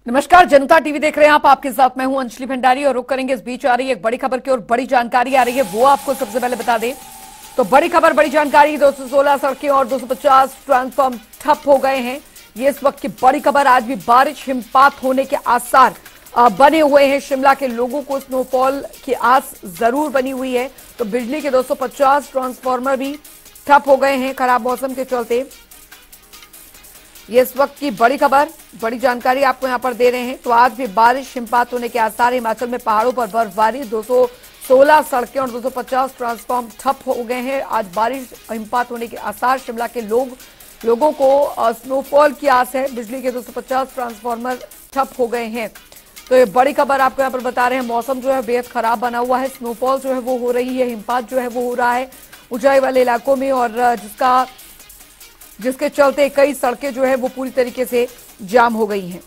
नमस्कार, जनता टीवी देख रहे हैं आप। आपके साथ मैं हूं अंजलि भंडारी और रुक करेंगे इस बीच आ रही है एक बड़ी खबर की और बड़ी जानकारी आ रही है, वो आपको सबसे पहले बता दें। तो बड़ी खबर, बड़ी जानकारी, 216 सड़कें और 250 ट्रांसफार्म ठप हो गए हैं। ये इस वक्त की बड़ी खबर। आज भी बारिश, हिमपात होने के आसार बने हुए हैं। शिमला के लोगों को स्नोफॉल की आस जरूर बनी हुई है। तो बिजली के 250 ट्रांसफार्मर भी ठप हो गए हैं खराब मौसम के चलते। ये इस वक्त की बड़ी खबर, बड़ी जानकारी आपको यहां पर दे रहे हैं। तो आज भी बारिश, हिमपात होने के आसार। हिमाचल में पहाड़ों पर बर्फबारी, 216 सड़कें और 250 ट्रांसफार्म ठप हो गए हैं। आज बारिश, हिमपात होने के आसार। शिमला के लोगों को स्नोफॉल की आस है। बिजली के 250 ट्रांसफार्मर ठप हो गए हैं। तो ये बड़ी खबर आपको यहाँ पर बता रहे हैं। मौसम जो है बेहद खराब बना हुआ है। स्नोफॉल जो है वो हो रही है, हिमपात जो है वो हो रहा है ऊंचाई वाले इलाकों में, और जिसके चलते कई सड़कें जो है वो पूरी तरीके से जाम हो गई हैं।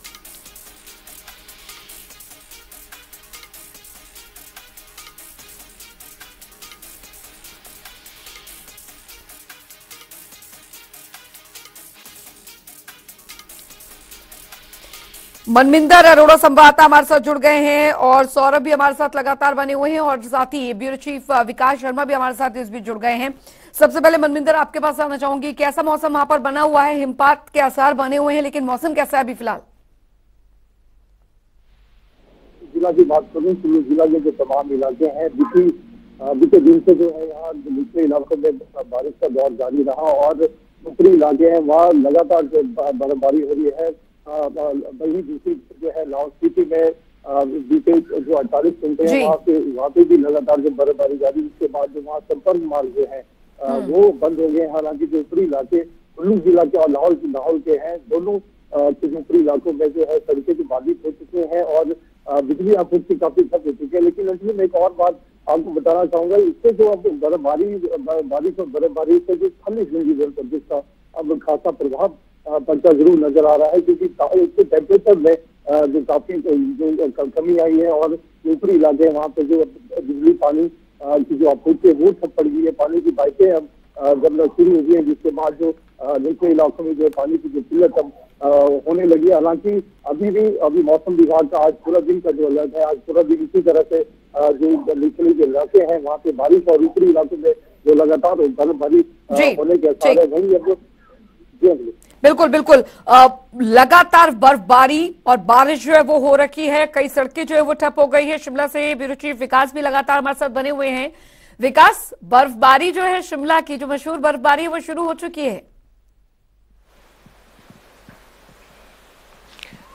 मनमिंदर अरोड़ा संवाददाता हमारे साथ जुड़ गए हैं और सौरभ भी हमारे साथ लगातार बने हुए हैं और साथ ही ब्यूरो चीफ विकास शर्मा भी हमारे साथ इस बीच जुड़ गए हैं। सबसे पहले मनमिंदर, आपके पास आना चाहूंगी, कैसा मौसम वहां पर बना हुआ है? हिमपात के आसार बने हुए हैं, लेकिन मौसम कैसा है अभी फिलहाल? जिला की बात करूं, कुल्लू जिला के जो तमाम इलाके हैं, बीते दिन से जो है यहाँ निचले इलाकों में बारिश का दौर जारी रहा और ऊपरी इलाके हैं वहाँ लगातार जो बर्फबारी हो रही है। वही दूसरी जो है लाहौल स्पीति में बीते जो 48 घंटे हैं वहाँ पे भी लगातार जो बर्फबारी जारी, उसके बाद जो वहाँ संपर्क मार्ग जो है वो बंद हो गए। हालांकि जो ऊपरी इलाके कुल्लू जिला के और लाहौल के हैं, दोनों के ऊपरी इलाकों में जो है सड़कें भी बाधित हो चुके हैं और बिजली आपूर्ति काफी ठप हो चुकी है। लेकिन अंत में एक और बात आपको बताना चाहूंगा, इससे जो अब बारिश और बर्फबारी से जो ठंडी प्रदेश का अब खासा प्रभाव पड़ता जरूर नजर आ रहा है, क्योंकि इसके टेम्परेचर में जो काफी जो कमी आई है और ऊपरी इलाके वहाँ पे जो बिजली पानी की जो आपूर्ति है वो ठप पड़ गई है। पानी की पाइपें अब जब शुरू हो गई है, जिसके बाद जो निचले इलाकों में जो पानी की जो किल्लत अब होने लगी। हालांकि अभी मौसम विभाग का आज पूरा दिन का जो अलर्ट है, आज पूरा दिन इसी तरह से जो निचले जो इलाके हैं वहाँ पे बारिश और ऊपरी इलाकों में जो लगातार बर्फबारी होने के आसार है। वहीं अब बिल्कुल बिल्कुल लगातार बर्फबारी और बारिश जो है वो हो रखी है। कई सड़कें जो है वो ठप हो गई है। शिमला से ब्यूरो चीफ विकास भी लगातार हमारे साथ बने हुए हैं। विकास, बर्फबारी जो है शिमला की, जो मशहूर बर्फबारी है, वो शुरू हो चुकी है।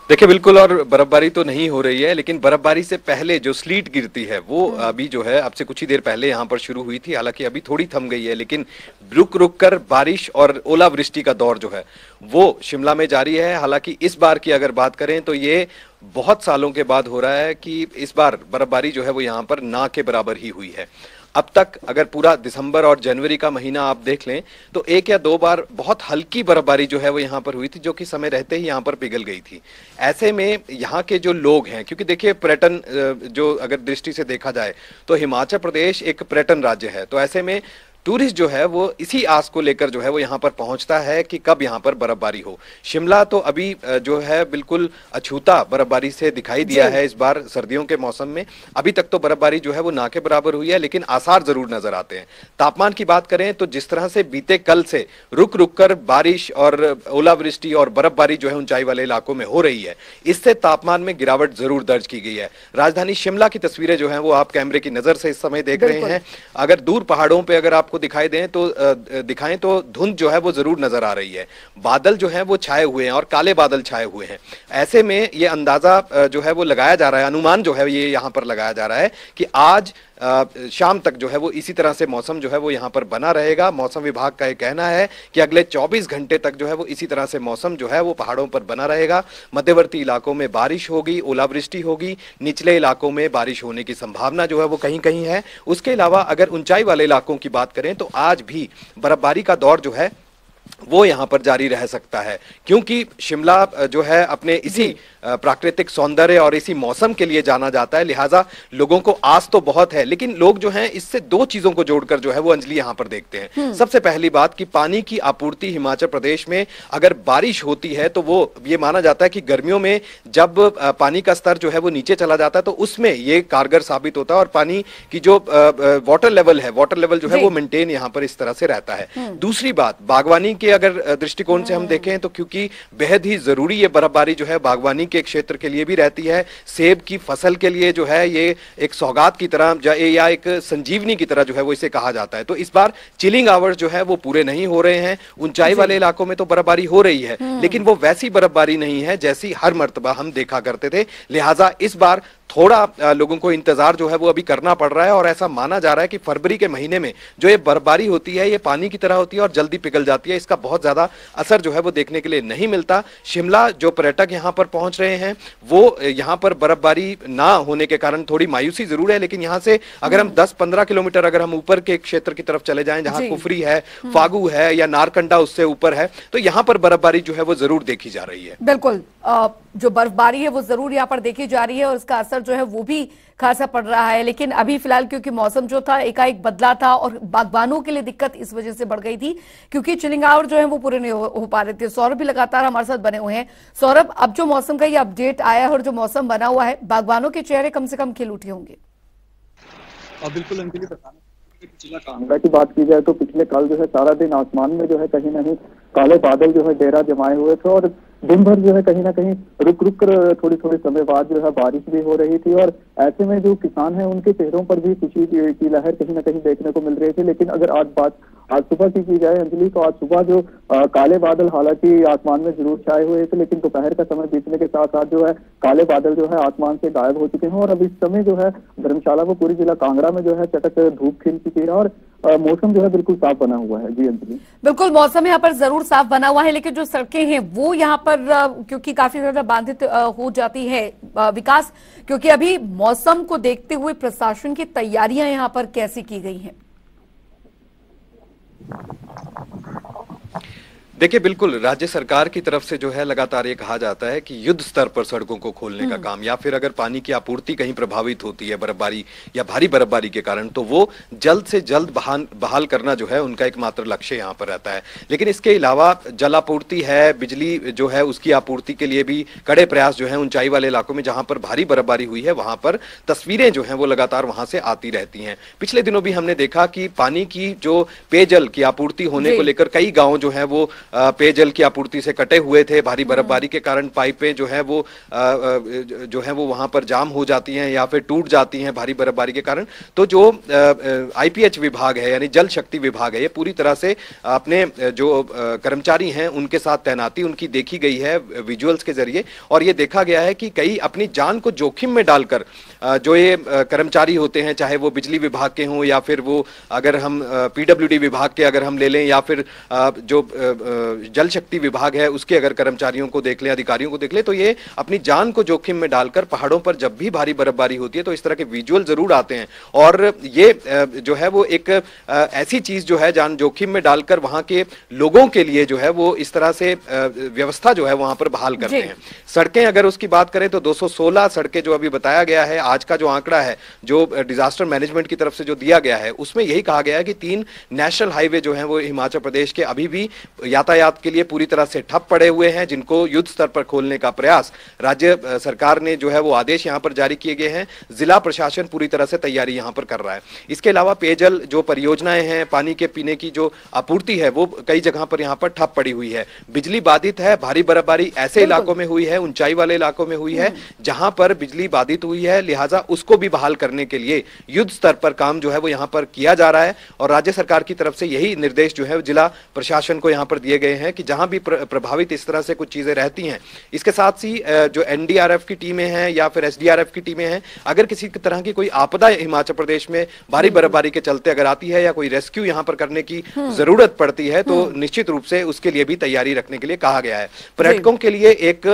देखिए बिल्कुल, और बर्फबारी तो नहीं हो रही है, लेकिन बर्फबारी से पहले जो स्लीट गिरती है वो अभी जो है अब से कुछ ही देर पहले यहाँ पर शुरू हुई थी। हालांकि अभी थोड़ी थम गई है, लेकिन रुक रुक कर बारिश और ओलावृष्टि का दौर जो है वो शिमला में जारी है। हालांकि इस बार की अगर बात करें तो ये बहुत सालों के बाद हो रहा है कि इस बार बर्फबारी जो है वो यहाँ पर ना के बराबर ही हुई है। अब तक अगर पूरा दिसंबर और जनवरी का महीना आप देख लें तो एक या दो बार बहुत हल्की बर्फबारी जो है वो यहाँ पर हुई थी, जो कि समय रहते ही यहाँ पर पिघल गई थी। ऐसे में यहाँ के जो लोग हैं, क्योंकि देखिए पर्यटन जो अगर दृष्टि से देखा जाए तो हिमाचल प्रदेश एक पर्यटन राज्य है, तो ऐसे में टूरिस्ट जो है वो इसी आस को लेकर जो है वो यहाँ पर पहुंचता है कि कब यहाँ पर बर्फबारी हो। शिमला तो अभी जो है बिल्कुल अछूता बर्फबारी से दिखाई दिया है इस बार सर्दियों के मौसम में। अभी तक तो बर्फबारी जो है वो ना के बराबर हुई है, लेकिन आसार जरूर नजर आते हैं। तापमान की बात करें तो जिस तरह से बीते कल से रुक रुक कर बारिश और ओलावृष्टि और बर्फबारी जो है ऊंचाई वाले इलाकों में हो रही है, इससे तापमान में गिरावट जरूर दर्ज की गई है। राजधानी शिमला की तस्वीरें जो है वो आप कैमरे की नजर से इस समय देख रहे हैं। अगर दूर पहाड़ों पर अगर आपको दिखाएं तो धुंध जो है वो जरूर नजर आ रही है। बादल जो है वो छाए हुए हैं और काले बादल छाए हुए हैं। ऐसे में ये अंदाजा जो है वो लगाया जा रहा है, अनुमान जो है ये यहाँ पर लगाया जा रहा है कि आज शाम तक जो है वो इसी तरह से मौसम जो है वो यहाँ पर बना रहेगा। मौसम विभाग का ये कहना है कि अगले 24 घंटे तक जो है वो इसी तरह से मौसम जो है वो पहाड़ों पर बना रहेगा। मध्यवर्ती इलाकों में बारिश होगी, ओलावृष्टि होगी, निचले इलाकों में बारिश होने की संभावना जो है वो कहीं कहीं है। उसके अलावा अगर ऊंचाई वाले इलाकों की बात करें तो आज भी बर्फबारी का दौर जो है वो यहाँ पर जारी रह सकता है, क्योंकि शिमला जो है अपने इसी प्राकृतिक सौंदर्य और इसी मौसम के लिए जाना जाता है, लिहाजा लोगों को आस तो बहुत है, लेकिन लोग जो हैं इससे दो चीजों को जोड़कर जो है वो अंजलि यहाँ पर देखते हैं। सबसे पहली बात कि पानी की आपूर्ति हिमाचल प्रदेश में अगर बारिश होती है तो वो ये माना जाता है कि गर्मियों में जब पानी का स्तर जो है वो नीचे चला जाता है तो उसमें ये कारगर साबित होता है और पानी की जो वाटर लेवल जो है वो मेंटेन यहाँ पर इस तरह से रहता है। दूसरी बात, बागवानी के अगर दृष्टिकोण से हम देखें तो क्योंकि बेहद ही जरूरी ये बर्फबारी जो है बागवानी के क्षेत्र के लिए भी रहती है, सेब की फसल के लिए जो है ये एक सौगात की तरह या एक संजीवनी की तरह जो है वो इसे कहा जाता है। तो इस बार चिलिंग आवर्स जो है वो पूरे नहीं हो रहे हैं। ऊंचाई वाले इलाकों में तो बर्फबारी हो रही है, लेकिन वो वैसी बर्फबारी नहीं है जैसी हर मर्तबा हम देखा करते थे, लिहाजा इस बार थोड़ा लोगों को इंतजार जो है वो अभी करना पड़ रहा है। और ऐसा माना जा रहा है कि फरवरी के महीने में जो ये बर्फबारी होती है ये पानी की तरह होती है और जल्दी पिघल जाती है, इसका बहुत ज्यादा असर जो है वो देखने के लिए नहीं मिलता। शिमला जो पर्यटक यहाँ पर पहुंच रहे हैं वो यहाँ पर बर्फबारी ना होने के कारण थोड़ी मायूसी जरूर है, लेकिन यहाँ से अगर हम 10-15 किलोमीटर अगर हम ऊपर के क्षेत्र की तरफ चले जाएं जहां कुफरी है, फागू है या नारकंडा उससे ऊपर है, तो यहाँ पर बर्फबारी जो है वो जरूर देखी जा रही है। बिल्कुल, जो बर्फबारी है वो जरूर यहाँ पर देखी जा रही है और इसका असर जो है वो भी खासा पड़ रहा है। लेकिन अभी फिलहाल क्योंकि मौसम जो था एकाएक बदला था और बागबानों के लिए दिक्कत इस वजह से बढ़ गई थी क्योंकि चिलिंग आवर जो है वो पूरे नहीं हो पा रहे थे। सौरभ भी लगातार हमारे साथ बने हुए हैं। सौरभ, अब जो मौसम का ये अपडेट आया है और जो मौसम बना हुआ है, बागबानों के चेहरे कम से कम खिल उठे होंगे। बिल्कुल अंजलि, पिछला कांगड़ा की बात की जाए तो पिछले कल जो है सारा दिन आसमान में जो है कहीं ना कहीं काले बादल जो है डेरा जमाए हुए थे और दिन भर जो है कहीं ना कहीं रुक रुक कर थोड़ी थोड़ी समय बाद जो है बारिश भी हो रही थी और ऐसे में जो किसान हैं उनके चेहरों पर भी खुशी की लहर कहीं ना कहीं देखने को मिल रही थी। लेकिन अगर आज सुबह की जाए अंजलि, तो आज सुबह जो काले बादल हालांकि आसमान में जरूर छाए हुए थे, लेकिन दोपहर का समय बीतने के साथ साथ जो है काले बादल जो है आसमान से गायब हो चुके हैं और अब इस समय जो है धर्मशाला व पूरी जिला कांगड़ा में जो है चटक धूप खिल चुकी है और मौसम जो है बिल्कुल साफ बना हुआ है। जी अंजलि, बिल्कुल मौसम यहाँ पर जरूर साफ बना हुआ है, लेकिन जो सड़कें हैं वो यहाँ पर क्योंकि काफी ज्यादा बाधित हो जाती है विकास, क्योंकि अभी मौसम को देखते हुए प्रशासन की तैयारियां यहाँ पर कैसी की गई हैं? देखिए, बिल्कुल राज्य सरकार की तरफ से जो है लगातार ये कहा जाता है कि युद्ध स्तर पर सड़कों को खोलने का काम, या फिर अगर पानी की आपूर्ति कहीं प्रभावित होती है बर्फबारी या भारी बर्फबारी के कारण, तो वो जल्द से जल्द बहाल करना जो है उनका एकमात्र लक्ष्य यहाँ पर रहता है। लेकिन इसके अलावा जल आपूर्ति है, बिजली जो है उसकी आपूर्ति के लिए भी कड़े प्रयास जो है ऊंचाई वाले इलाकों में जहां पर भारी बर्फबारी हुई है वहां पर तस्वीरें जो है वो लगातार वहां से आती रहती हैं। पिछले दिनों भी हमने देखा कि पानी की जो पेयजल की आपूर्ति होने को लेकर कई गांव जो है वो पेयजल की आपूर्ति से कटे हुए थे। भारी बर्फबारी के कारण पाइपें जो है वो वहां पर जाम हो जाती हैं या फिर टूट जाती हैं भारी बर्फबारी के कारण। तो जो आईपीएच विभाग है यानी जल शक्ति विभाग है, ये पूरी तरह से अपने जो कर्मचारी हैं उनके साथ तैनाती उनकी देखी गई है विजुअल्स के जरिए, और ये देखा गया है कि कई अपनी जान को जोखिम में डालकर जो ये कर्मचारी होते हैं, चाहे वो बिजली विभाग के हों या फिर वो अगर हम पीडब्ल्यूडी विभाग के अगर हम ले लें या फिर जो जल शक्ति विभाग है उसके अगर कर्मचारियों को देख लें, अधिकारियों को देख लें, तो ये अपनी जान को जोखिम में डालकर पहाड़ों पर जब भी भारी बर्फबारी होती है तो इस तरह के विजुअल जरूर आते हैं। और ये जो है वो एक ऐसी चीज जो है जान जोखिम में डालकर वहां के लोगों के लिए जो है वो इस तरह से व्यवस्था जो है वहां पर बहाल करते हैं। सड़कें अगर उसकी बात करें तो 216 सड़कें जो अभी बताया गया है, आज का जो आंकड़ा है जो डिजास्टर मैनेजमेंट की तरफ से जो दिया गया है उसमें यही कहा गया है कि 3 नेशनल हाईवे जो है वो हिमाचल प्रदेश के अभी भी यातायात के लिए पूरी तरह से ठप पड़े हुए हैं, जिनको युद्ध स्तर पर खोलने का प्रयास राज्य सरकार ने जो है वो आदेश यहां पर जारी किए गए हैं। जिला प्रशासन पूरी तरह से तैयारी यहां पर कर रहा है। इसके अलावा पेयजल जो परियोजनाएं हैं, पानी के पीने की जो आपूर्ति है वो कई जगह पर यहां पर ठप पड़ी हुई है। बिजली बाधित है, भारी बर्फबारी ऐसे इलाकों में हुई है, ऊंचाई वाले इलाकों में हुई है जहां पर बिजली बाधित हुई है, लिहाजा उसको भी बहाल करने के लिए युद्ध स्तर पर काम जो है वो यहां पर किया जा रहा है। और राज्य सरकार की तरफ से यही निर्देश जो है जिला प्रशासन को यहां पर दिए गए हैं कि जहां भी प्रभावित इस तरह से कुछ चीजें रहती हैं, इसके साथ ही जो एनडीआरएफ की टीमें हैं या फिर एसडीआरएफ की टीमें हैं, अगर किसी तरह की कोई आपदा हिमाचल प्रदेश में भारी बर्फबारी के चलते अगर आती है या कोई रेस्क्यू यहां पर करने की जरूरत पड़ती है तो निश्चित रूप से उसके लिए भी तैयारी रखने के लिए कहा गया है। पर्यटकों के लिए एक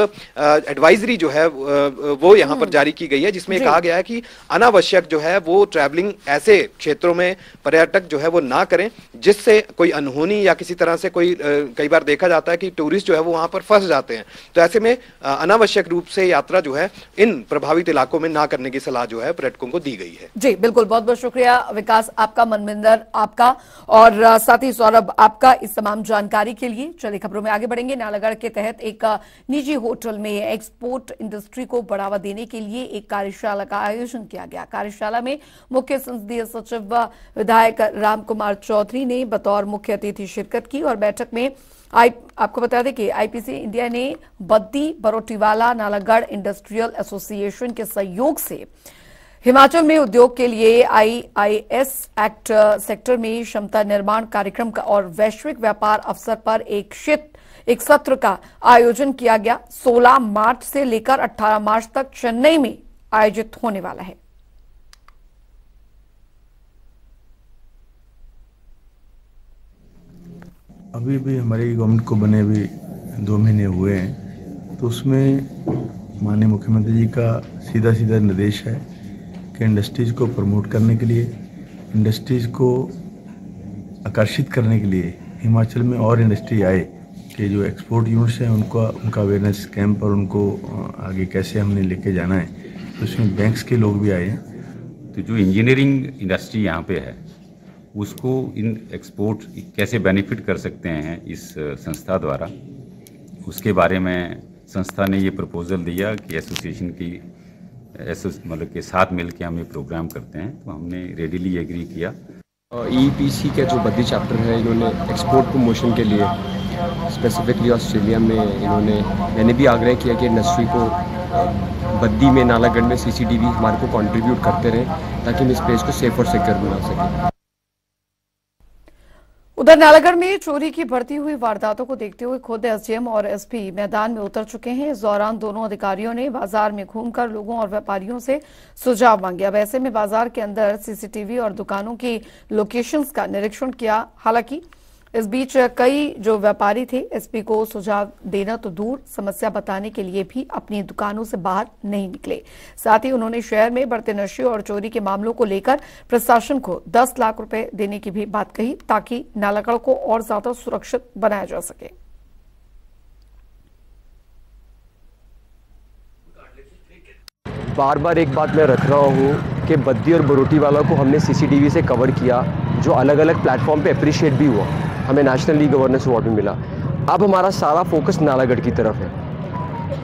एडवाइजरी जो है वो यहां पर जारी की गई है, जिसमें कहा कहा गया है कि अनावश्यक जो है वो ट्रैवलिंग ऐसे क्षेत्रों में पर्यटक जो है वो ना करें जिससे कोई अनहोनी या किसी तरह से कोई कई बार देखा जाता है कि टूरिस्ट जो है वो वहां पर फंस जाते हैं। तो ऐसे में अनावश्यक रूप से यात्रा जो है इन प्रभावित इलाकों में ना करने की सलाह जो है पर्यटकों को दी गई है। जी बिल्कुल, बहुत बहुत शुक्रिया विकास आपका, मनविंदर आपका और साथ ही सौरभ आपका इस तमाम जानकारी के लिए। चलिए खबरों में आगे बढ़ेंगे। नालागढ़ के तहत एक निजी होटल में एक्सपोर्ट इंडस्ट्री को बढ़ावा देने के लिए एक कार्यशाला का आयोजन किया गया। कार्यशाला में मुख्य संसदीय सचिव विधायक राम कुमार चौधरी ने बतौर मुख्य अतिथि शिरकत की और बैठक में आपको बता दें कि आईपीसी इंडिया ने बद्दी बरोटीवाला नालागढ़ इंडस्ट्रियल एसोसिएशन के सहयोग से हिमाचल में उद्योग के लिए आईआईएस एक्ट सेक्टर में क्षमता निर्माण कार्यक्रम का और वैश्विक व्यापार अवसर पर एक सत्र का आयोजन किया गया। 16 मार्च से लेकर 18 मार्च तक चेन्नई में आयोजित होने वाला है। अभी भी हमारी गवर्नमेंट को बने भी 2 महीने हुए हैं, तो उसमें माननीय मुख्यमंत्री जी का सीधा निर्देश है कि इंडस्ट्रीज को प्रमोट करने के लिए, इंडस्ट्रीज को आकर्षित करने के लिए हिमाचल में और इंडस्ट्री आए कि जो एक्सपोर्ट यूनिट्स हैं उनका अवेयरनेस कैंप और उनको आगे कैसे हमने लेके जाना है, तो उसमें बैंक्स के लोग भी आए हैं। तो जो इंजीनियरिंग इंडस्ट्री यहाँ पे है उसको इन एक्सपोर्ट कैसे बेनिफिट कर सकते हैं इस संस्था द्वारा, उसके बारे में संस्था ने ये प्रपोजल दिया कि एसोसिएशन की मतलब के साथ मिलकर हम ये प्रोग्राम करते हैं। तो हमने रेडीली एग्री किया। ईपीसी के जो बद्दी चैप्टर है, इन्होंने एक्सपोर्ट प्रमोशन के लिए स्पेसिफिकली ऑस्ट्रेलिया में मैंने भी आग्रह किया कि इंडस्ट्री को बद्दी में नालागढ़ में सीसीटीवी हमारे को कंट्रीब्यूट करते रहें ताकि हम इस प्लेस को सेफ और सिक्योर बना सकें। उधर नालागढ़ में चोरी की बढ़ती हुई वारदातों को देखते हुए खुद एसडीएम और एसपी मैदान में उतर चुके हैं। इस दौरान दोनों अधिकारियों ने बाजार में घूमकर लोगों और व्यापारियों से सुझाव मांगे। अब ऐसे में बाजार के अंदर सीसीटीवी और दुकानों की लोकेशंस का निरीक्षण किया। हालांकि इस बीच कई जो व्यापारी थे एसपी को सुझाव देना तो दूर, समस्या बताने के लिए भी अपनी दुकानों से बाहर नहीं निकले। साथ ही उन्होंने शहर में बढ़ते नशे और चोरी के मामलों को लेकर प्रशासन को 10 लाख रुपए देने की भी बात कही ताकि नालागढ़ को और ज्यादा सुरक्षित बनाया जा सके। बार बार एक बात मैं रख रहा हूँ कि बद्दी और बरोटीवाला को हमने सीसीटीवी से कवर किया, जो अलग अलग प्लेटफॉर्म पे अप्रिशिएट भी हुआ, हमें नेशनल ई गवर्नेंस अवार्ड भी मिला। अब हमारा सारा फोकस नालागढ़ की तरफ है।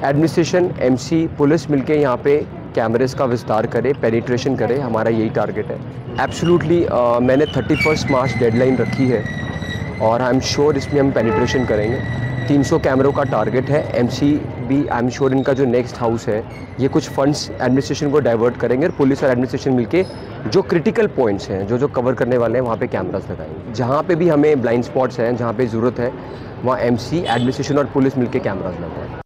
एडमिनिस्ट्रेशन, एमसी, पुलिस मिलके यहाँ पे कैमरेस का विस्तार करे, पेनिट्रेशन करे, हमारा यही टारगेट है। एब्सोल्युटली मैंने 31 मार्च डेडलाइन रखी है और आई एम श्योर इसमें हम पेनिट्रेशन करेंगे। 300 कैमरों का टारगेट है। एमसी भी आई एम श्योर इनका जो नेक्स्ट हाउस है ये कुछ फंड्स एडमिनिस्ट्रेशन को डाइवर्ट करेंगे और पुलिस और एडमिनिस्ट्रेशन मिलके जो क्रिटिकल पॉइंट्स हैं, जो कवर करने वाले हैं, वहाँ पे कैमरास लगाएंगे। जहाँ पे भी हमें ब्लाइंड स्पॉट्स हैं, जहाँ पे ज़रूरत है, वहाँ एमसी, एडमिनिस्ट्रेशन और पुलिस मिलके कैमरास लगाएंगे।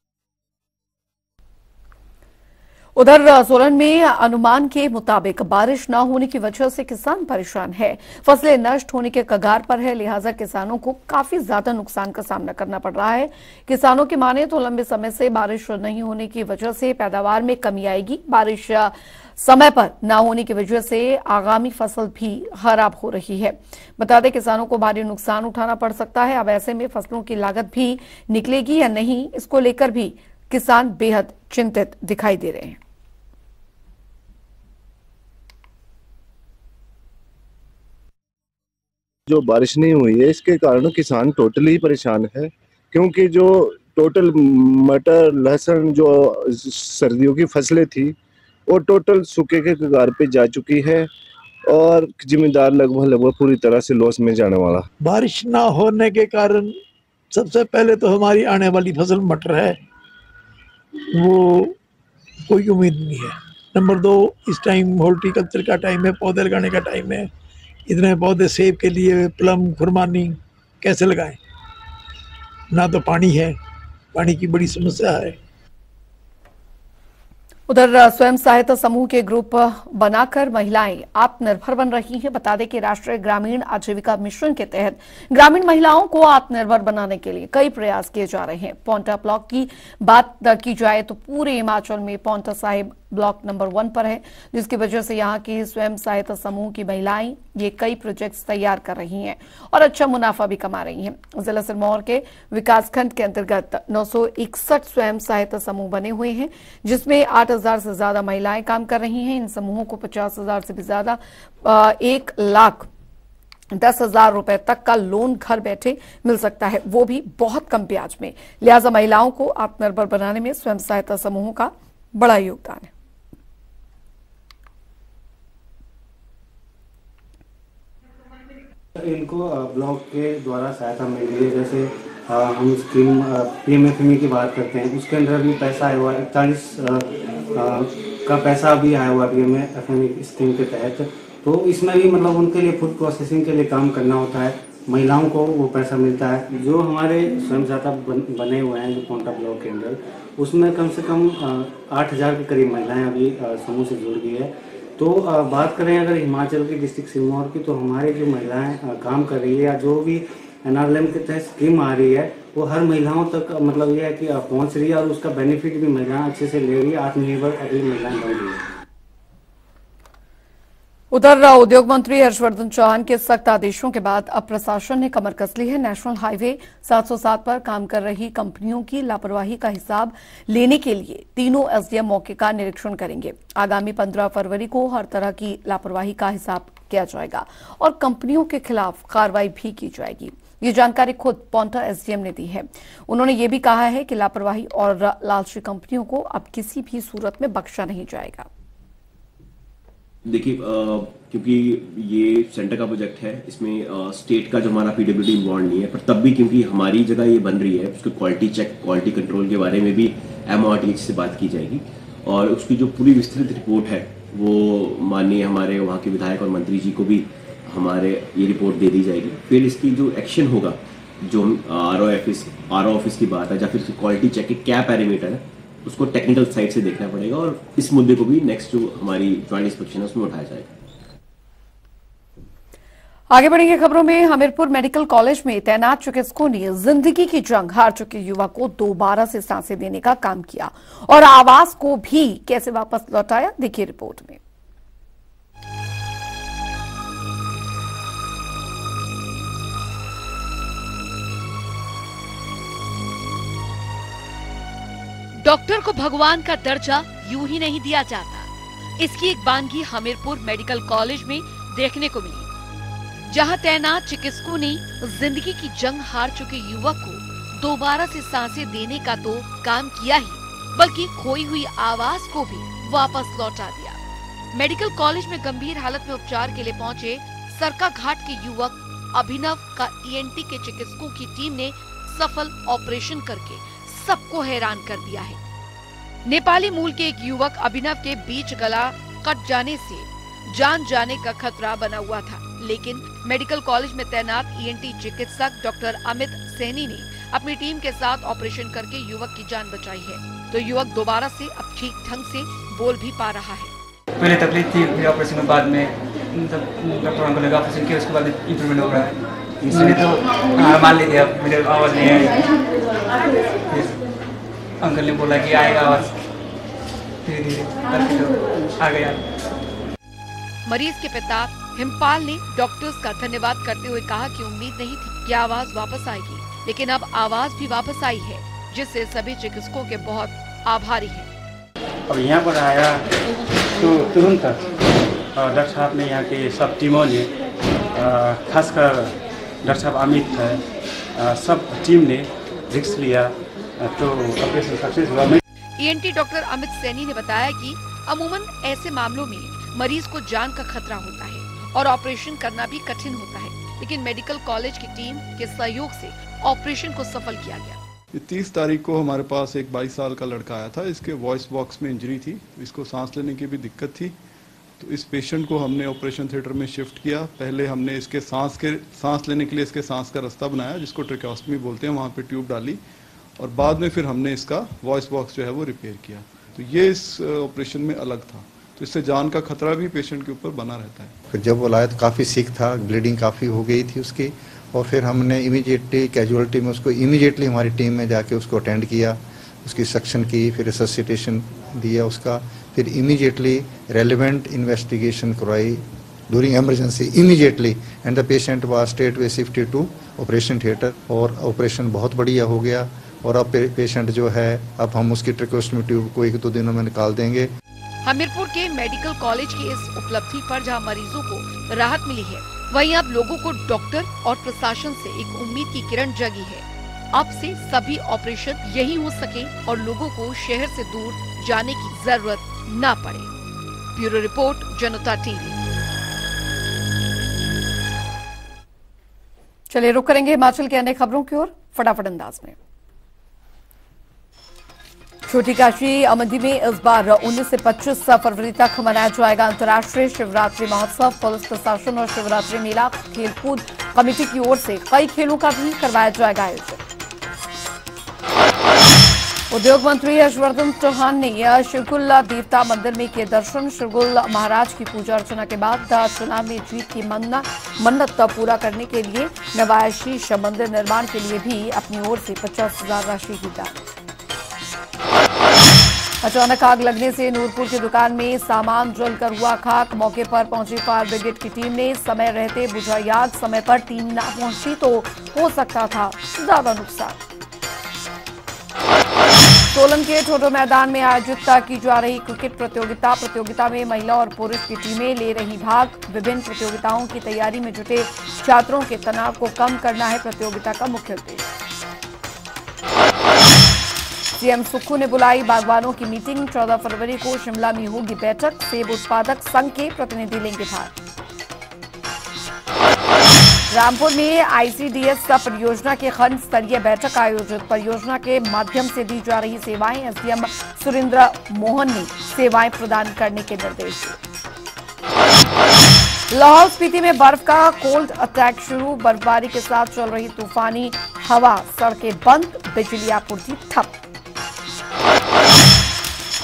उधर सोलन में अनुमान के मुताबिक बारिश न होने की वजह से किसान परेशान है। फसलें नष्ट होने के कगार पर है, लिहाजा किसानों को काफी ज्यादा नुकसान का सामना करना पड़ रहा है। किसानों की माने तो लंबे समय से बारिश नहीं होने की वजह से पैदावार में कमी आएगी। बारिश समय पर न होने की वजह से आगामी फसल भी खराब हो रही है। बता दें किसानों को भारी नुकसान उठाना पड़ सकता है। अब ऐसे में फसलों की लागत भी निकलेगी या नहीं, इसको लेकर भी किसान बेहद चिंतित दिखाई दे रहे हैं। जो बारिश नहीं हुई है इसके कारण किसान टोटली परेशान है, क्योंकि जो टोटल मटर, लहसुन जो सर्दियों की फसलें थी वो टोटल सूखे के कगार पे जा चुकी है और जिम्मेदार लगभग पूरी तरह से लॉस में जाने वाला। बारिश ना होने के कारण सबसे पहले तो हमारी आने वाली फसल मटर है, वो कोई उम्मीद नहीं है। नंबर 2, इस टाइम हॉर्टिकल्चर का टाइम है, पौधे लगाने का टाइम है। इतने पौधे सेब के लिए, प्लम, खुरमानी कैसे लगाएं? ना तो पानी है, पानी की बड़ी समस्या है। उधर स्वयं सहायता समूह के ग्रुप बनाकर महिलाएं आत्मनिर्भर बन रही हैं। बता दें कि राष्ट्रीय ग्रामीण आजीविका मिशन के तहत ग्रामीण महिलाओं को आत्मनिर्भर बनाने के लिए कई प्रयास किए जा रहे हैं। पांवटा ब्लॉक की बात की जाए तो पूरे हिमाचल में पांवटा साहिब ब्लॉक नंबर 1 पर है, जिसकी वजह से यहाँ की स्वयं सहायता समूह की महिलाएं ये कई प्रोजेक्ट्स तैयार कर रही हैं और अच्छा मुनाफा भी कमा रही हैं। जिला सिरमौर के विकासखंड के अंतर्गत 961 स्वयं सहायता समूह बने हुए हैं, जिसमें 8000 से ज्यादा महिलाएं काम कर रही हैं। इन समूहों को 50,000 से भी ज्यादा 1,10,000 रुपए तक का लोन घर बैठे मिल सकता है, वो भी बहुत कम ब्याज में। लिहाजा महिलाओं को आत्मनिर्भर बनाने में स्वयं सहायता समूहों का बड़ा योगदान है। इनको ब्लॉक के द्वारा सहायता मिल रही है। जैसे हम स्कीम PMFME की बात करते हैं, उसके अंदर भी पैसा आया हुआ है। 41 का पैसा भी आया हुआ है PMFME स्कीम के तहत। तो इसमें भी मतलब उनके लिए फूड प्रोसेसिंग के लिए काम करना होता है, महिलाओं को वो पैसा मिलता है। जो हमारे स्वयं सहायता बने हुए हैं जो कोंटा ब्लॉक के अंदर, उसमें कम से कम 8,000 के करीब महिलाएं अभी समूह से जुड़ गई है। तो बात करें अगर हिमाचल की डिस्ट्रिक्ट सिरमौर की, तो हमारी जो महिलाएं काम कर रही है या जो भी NRLM के तहत स्कीम आ रही है, वो हर महिलाओं तक मतलब ये है कि पहुंच रही है और उसका बेनिफिट भी महिलाएं अच्छे से ले रही है। आत्मनिर्भर अगली महिलाएं बन रही है। उधर उद्योग मंत्री हर्षवर्धन चौहान के सख्त आदेशों के बाद अब प्रशासन ने कमर कस ली है। नेशनल हाईवे 707 पर काम कर रही कंपनियों की लापरवाही का हिसाब लेने के लिए तीनों SDM मौके का निरीक्षण करेंगे। आगामी 15 फरवरी को हर तरह की लापरवाही का हिसाब किया जाएगा और कंपनियों के खिलाफ कार्रवाई भी की जाएगी। ये जानकारी खुद पौंटा SDM ने दी है। उन्होंने ये भी कहा है कि लापरवाही और लालची कंपनियों को अब किसी भी सूरत में बख्शा नहीं जाएगा। देखिए, क्योंकि ये सेंटर का प्रोजेक्ट है, इसमें स्टेट का जो हमारा PWD इन्वॉल्व नहीं है, पर तब भी क्योंकि हमारी जगह ये बन रही है, उसके क्वालिटी चेक, क्वालिटी कंट्रोल के बारे में भी MORTH से बात की जाएगी और उसकी जो पूरी विस्तृत रिपोर्ट है वो माननीय हमारे वहाँ के विधायक और मंत्री जी को भी हमारे ये रिपोर्ट दे दी जाएगी। फिर इसकी जो एक्शन होगा, जो RO ऑफिस की बात है या फिर क्वालिटी चेक के क्या पैरामीटर है, उसको टेक्निकल साइड से देखना पड़ेगा और इस मुद्दे को भी नेक्स्ट जो हमारी ज्वाइंट इंस्पेक्शन है उसमें उठाया जाएगा। आगे बढ़ेंगे खबरों में। हमीरपुर मेडिकल कॉलेज में तैनात चिकित्सकों ने जिंदगी की जंग हार चुके युवक को दोबारा से सांसें देने का काम किया और आवाज को भी कैसे वापस लौटाया, देखिए रिपोर्ट में। डॉक्टर को भगवान का दर्जा यूं ही नहीं दिया जाता। इसकी एक बानगी हमीरपुर मेडिकल कॉलेज में देखने को मिली, जहां तैनात चिकित्सकों ने जिंदगी की जंग हार चुके युवक को दोबारा से सांसें देने का तो काम किया ही, बल्कि खोई हुई आवाज को भी वापस लौटा दिया। मेडिकल कॉलेज में गंभीर हालत में उपचार के लिए पहुंचे सरकाघाट के युवक अभिनव का ENT के चिकित्सकों की टीम ने सफल ऑपरेशन करके सबको हैरान कर दिया है। नेपाली मूल के एक युवक अभिनव के बीच गला कट जाने से जान जाने का खतरा बना हुआ था, लेकिन मेडिकल कॉलेज में तैनात ENT चिकित्सक डॉक्टर अमित सैनी ने अपनी टीम के साथ ऑपरेशन करके युवक की जान बचाई है, तो युवक दोबारा से अब ठीक ढंग से बोल भी पा रहा है। पहले तकलीफ थी, फिर ऑपरेशन के बाद में डॉक्टर को लगा ऑपरेशन किया, उसके बाद इम्प्रूवमेंट हो रहा है। इसलिए तो मान लीजिए अब मेरे आवाज़ नहीं आई, अंकल ने बोला कि आएगा आवाज़, धीरे धीरे करके तो आ गया। मरीज के पिता हिमपाल ने डॉक्टर्स का धन्यवाद करते हुए कहा कि उम्मीद नहीं थी कि आवाज वापस आएगी, लेकिन अब आवाज भी वापस आई है, जिससे सभी चिकित्सकों के बहुत आभारी हैं। अब यहाँ पर आया तो तुरंत डॉक्टर साहब ने, यहाँ के सब टीमों ने, खासकर डॉक्टर साहब अमित है, सब टीम ने रिस्क लिया तो ऑपरेशन सक्सेस हुआ। ENT डॉक्टर अमित सैनी ने बताया कि अमूमन ऐसे मामलों में मरीज को जान का खतरा होता है और ऑपरेशन करना भी कठिन होता है, लेकिन मेडिकल कॉलेज की टीम के सहयोग से ऑपरेशन को सफल किया गया। 30 तारीख को हमारे पास एक 22 साल का लड़का आया था। इसके वॉइस बॉक्स में इंजरी थी, इसको सांस लेने की भी दिक्कत थी, तो इस पेशेंट को हमने ऑपरेशन थिएटर में शिफ्ट किया। पहले हमने इसके सांस लेने के लिए इसके सांस का रास्ता बनाया, जिसको ट्रेकोस्टमी बोलते हैं, वहाँ पे ट्यूब डाली और बाद में फिर हमने इसका वॉइस बॉक्स जो है वो रिपेयर किया। तो ये इस ऑपरेशन में अलग था, तो इससे जान का खतरा भी पेशेंट के ऊपर बना रहता है। फिर जब वो लाया तो काफ़ी सिक था, ब्लीडिंग काफ़ी हो गई थी उसकी, और फिर हमने इमीडिएटली कैजुअलिटी में उसको इमीडिएटली हमारी टीम में जाके उसको अटेंड किया। उसकी सक्शन की, फिर रिससिटेशन दिया उसका, फिर इमीडिएटली रेलिवेंट इन्वेस्टिगेशन करवाई during emergency immediately, and the patient was straightaway shifted to operation theatre, और ऑपरेशन बहुत बढ़िया हो गया। और अब पेशेंट जो है, अब हम उसकी ट्रैकोस्टोमी ट्यूब को 1-2 दिनों में निकाल देंगे। हमीरपुर के मेडिकल कॉलेज की इस उपलब्धि पर जहां मरीजों को राहत मिली है, वहीं अब लोगों को डॉक्टर और प्रशासन से एक उम्मीद की किरण जगी है। अब से सभी ऑपरेशन यही हो सके और लोगों को शहर से दूर जाने की जरूरत न पड़े। ब्यूरो रिपोर्ट, जनता टीवी। चलिए रुक करेंगे हिमाचल के अन्य खबरों की ओर फटाफट अंदाज में। छोटी काशी अमंदी में इस बार 19 से 25 फरवरी तक मनाया जाएगा अंतर्राष्ट्रीय शिवरात्रि महोत्सव। पुलिस प्रशासन और शिवरात्रि मेला खेलकूद कमेटी की ओर से कई खेलों का भी करवाया जाएगा आयोजन। उद्योग मंत्री हर्षवर्धन चौहान ने शिरगुल देवता मंदिर में किए दर्शन। शिरगुल महाराज की पूजा अर्चना के बाद चुनाव में जीत की मन्नत पूरा करने के लिए नवायाशीष मंदिर निर्माण के लिए भी अपनी ओर से 50,000 राशि की दान। अचानक आग लगने से नूरपुर की दुकान में सामान जलकर हुआ खाक। मौके पर पहुंची फायर ब्रिगेड की टीम ने समय रहते बुझाई आग। समय पर टीम न पहुंची तो हो सकता था ज्यादा नुकसान। सोलन के ठोडो मैदान में आयोजित की जा रही क्रिकेट प्रतियोगिता में महिला और पुरुष की टीमें ले रही भाग। विभिन्न प्रतियोगिताओं की तैयारी में जुटे छात्रों के तनाव को कम करना है प्रतियोगिता का मुख्य उद्देश्य। सीएम सुक्खू ने बुलाई बागवानों की मीटिंग। 14 फरवरी को शिमला में होगी बैठक। सेब उत्पादक संघ के प्रतिनिधि लेंगे भाग। रामपुर में आईसीडीएस परियोजना की खंड स्तरीय बैठक आयोजित। परियोजना के माध्यम से दी जा रही सेवाएं एसडीएम सुरेंद्र मोहन ने सेवाएं प्रदान करने के निर्देश दिए। लाहौल स्पीति में बर्फ का कोल्ड अटैक शुरू। बर्फबारी के साथ चल रही तूफानी हवा, सड़कें बंद, बिजली आपूर्ति ठप।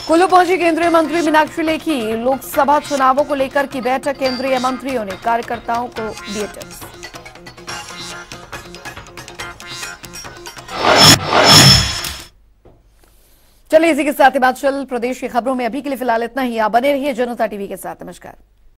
कुल्लू पहुंची केंद्रीय मंत्री मीनाक्षी लेखी। लोकसभा चुनावों को लेकर की बैठक। केंद्रीय मंत्रियों ने कार्यकर्ताओं को दिए टिप्स। चलिए इसी के साथ हिमाचल प्रदेश की खबरों में अभी के लिए फिलहाल इतना ही। आप बने रहिए जनता टीवी के साथ। नमस्कार।